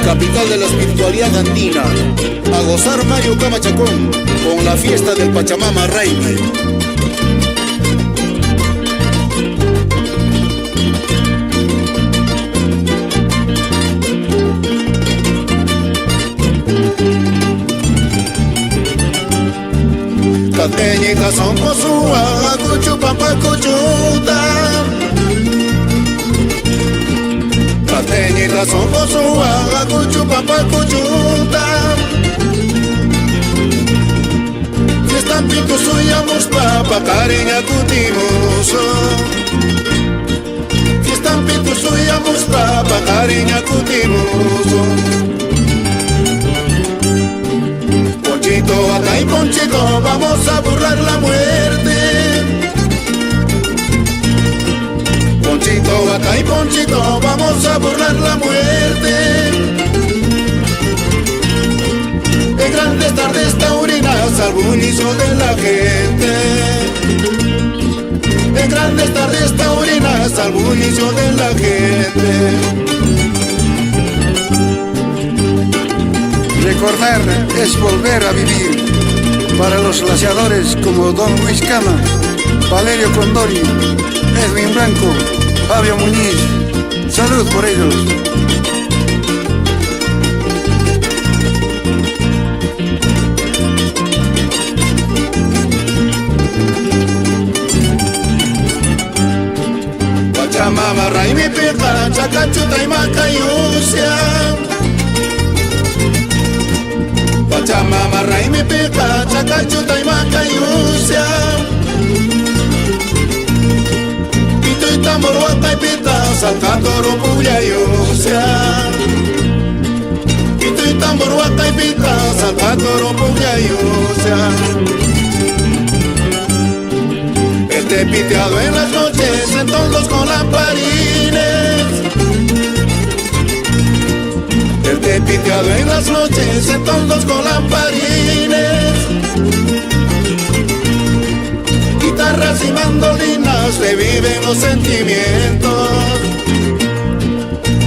capital de la espiritualidad andina. A gozar Mario Camachacón con la fiesta del Pachamama Raimi. Cateñita son posua, cuchu papa cuchuta. Cateñita son posua, cuchu papa cuchuta. Fiestan pinto suyamos papa, cariña cutimuso. Fiestan pinto suyamos papa, cariña cutimuso. Ponchito, acá y Ponchito, vamos a burlar la muerte. Ponchito, acá y Ponchito, vamos a burlar la muerte. En grandes tardes taurinas al bullicio de la gente. En grandes tardes taurinas al bullicio de la gente. Recordar es volver a vivir. Para los laseadores como Don Luis Cama, Valerio Condori, Edwin Blanco, Fabio Muñiz, salud por ellos. Pachamama Raimi Pica, Chacachuta y Macayusia. Pachamama Raimi Pica, Chacachuta y Macayusia. Pito y tambor, huaca y pita, Salcatoro, Puyayusia. Pito y tambor, huaca y pita, Salcatoro, Puyayusia. Este piteado en las noches, en todos con lamparines. Este piteado en las noches, en todos con lamparines. Guitarras y mandolinas, reviven los sentimientos.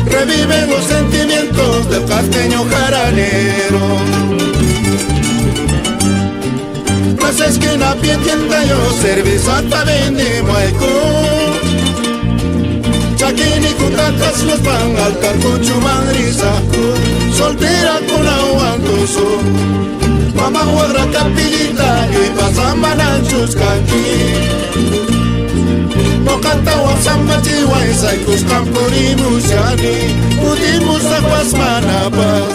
Reviven los sentimientos del casqueño jaranero. Las esquinas bien tienda yo, cerveza hasta vendimos Chaquini cutacas nos van al carcucho madrizaco. Soltera con aguantoso, mamá guarda capillita y pasan mananchos caqui. No canta guasamba chihuahua y cuscan por imusiani. Udimos aguas manapas.